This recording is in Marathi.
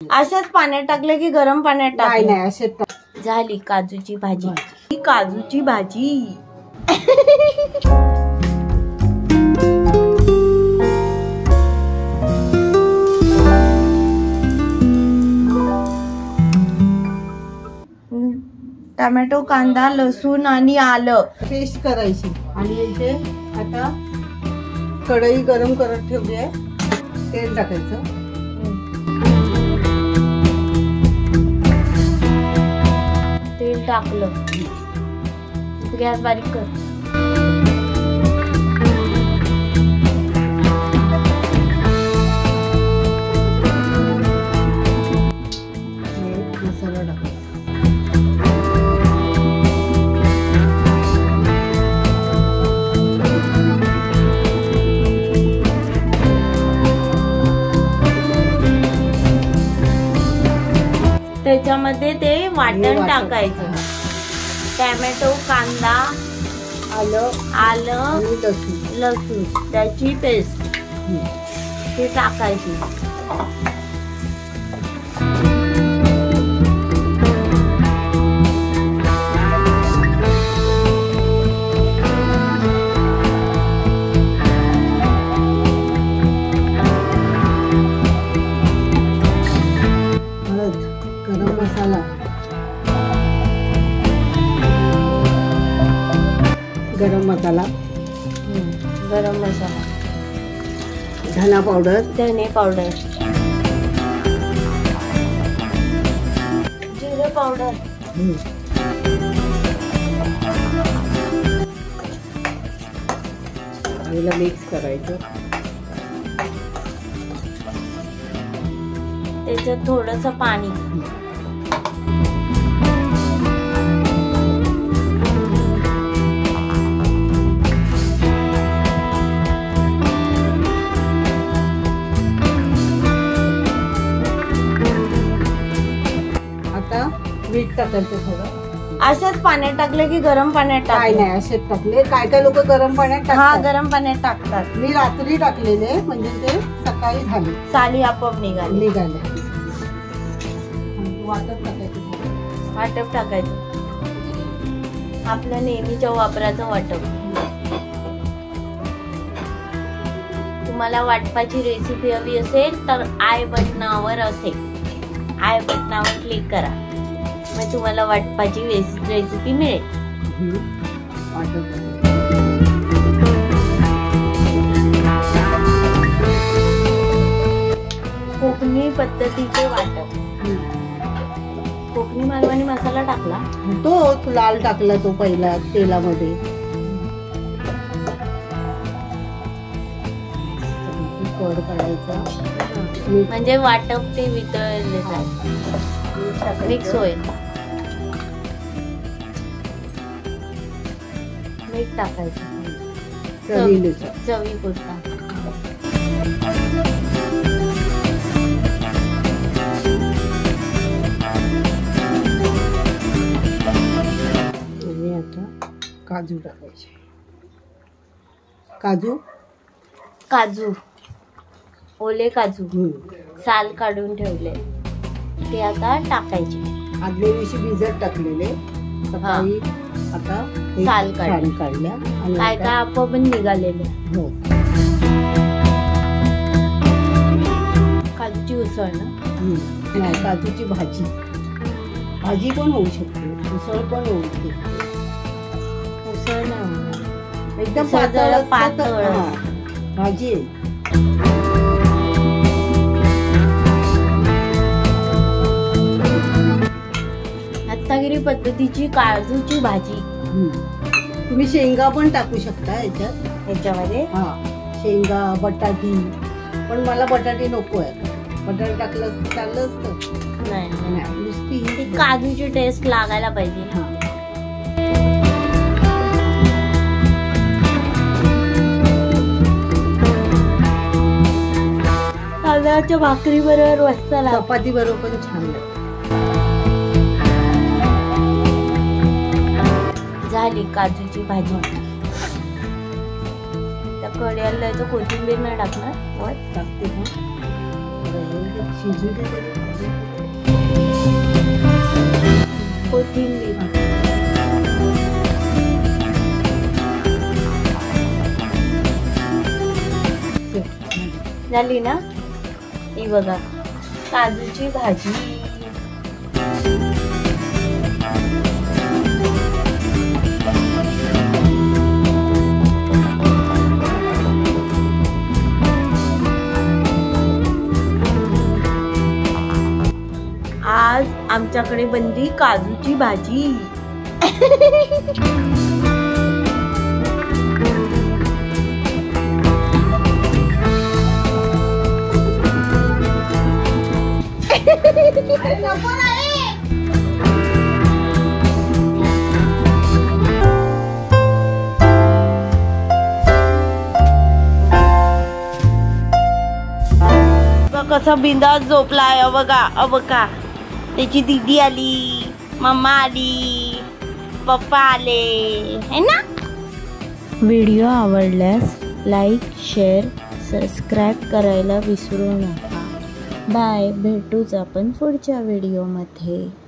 अशाच पाण्यात टाकलं की गरम पाण्यात नाही टाकलं? नाही असे झाली काजूची भाजी. ही काजूची भाजी. टोमॅटो, कांदा, लसूण आणि आलं पेस्ट करायची आणि इथे आता कढई गरम करत ठेवली आहे. तेल टाकायचं. तेल टाकलं. गॅस बारीक कर. मसाला टाकायचा. त्याच्यामध्ये ते वाटण टाकायचं. टोमॅटो, कांदा, आलं, लसूण त्याची पेस्ट ती टाकायची. गरम मसाला, गरम मसाला, गरम मसाला, धना पावडर, धने पावडर, जिरे पावडर, पहिला मिक्स करायचं. त्याच्यात थोडंसं पाणी. आता मीठ टाकायचं थोडं. अशाच पाण्यात टाकलं की गरम पाण्यात काय टाकलं? नाही असे टाकले. काय काय लोक गरम पाण्यात हा, टाकतात. गरम पाण्यात टाकतात. मी रात्री टाकलेले म्हणजे ते सकाळी झाले साली आपोआप निघाली. वाटप टाकायचं. वाटप टाकायचं. आपल्या नेहमीच्या वापराचं वाटप. तुम्हाला वाटपाची रेसिपी हवी असेल तर आय बटनावर असेल. आय बटनावर क्लिक करा, मग तुम्हाला वाटपाची रेसिपी मिळेल. कोकणी पद्धतीचे वाटप. कोकणी मालवणी मसाला टाकला. तो लाल टाकला तो पहिला तेलामध्ये. कड काढायचा म्हणजे वाटप ते वितळले जाईल, मिक्स होईल. मीठ टाकायचं चवीपुरता. काजू टाकायचे. काजू काजू ओले काजू साल काढून ठेवले ते आता टाकायचे. आदल्या दिवशी भिजत टाकलेले, सकाळी आता साल काढल्या. काय काय आपोआप निघालेले. हो. काजूची उसळ ना? नाही, काजूची भाजी. भाजी पण होऊ शकते, उसळ पण होऊ शकते. उसळ नाही, एकदम पातळ भाजी आहे. रत्नागिरी पद्धतीची काजूची भाजी. तुम्ही शेंगा पण टाकू शकता याच्यामध्ये. हा, शेंगा, बटाटी. पण मला बटाटी नको आहे. बटाटे टाकलं असतं चाललं असतं. नाही, नुसती काजूची टेस्ट लागायला पाहिजे. तांदळाच्या भाकरी बरोबर, चपाती बरोबर पण छान लागतं. झाली काजूची भाजी. त्या कढईला कोथिंबीर नाही टाकणार. टाकते. शिजू दे कोथिंबीर झाली ना. ही बघा काजूची भाजी. आज आमच्याकडे बनली काजूची भाजी. कसा बिंदास झोपलाय. बघा त्याची दीदी आली, मम्मा आली, पप्पा आले है ना. व्हिडिओ आवडल्यास लाईक, शेअर, सबस्क्राईब करायला विसरू नका. बाय. भेटूच आपण पुढच्या व्हिडिओमध्ये.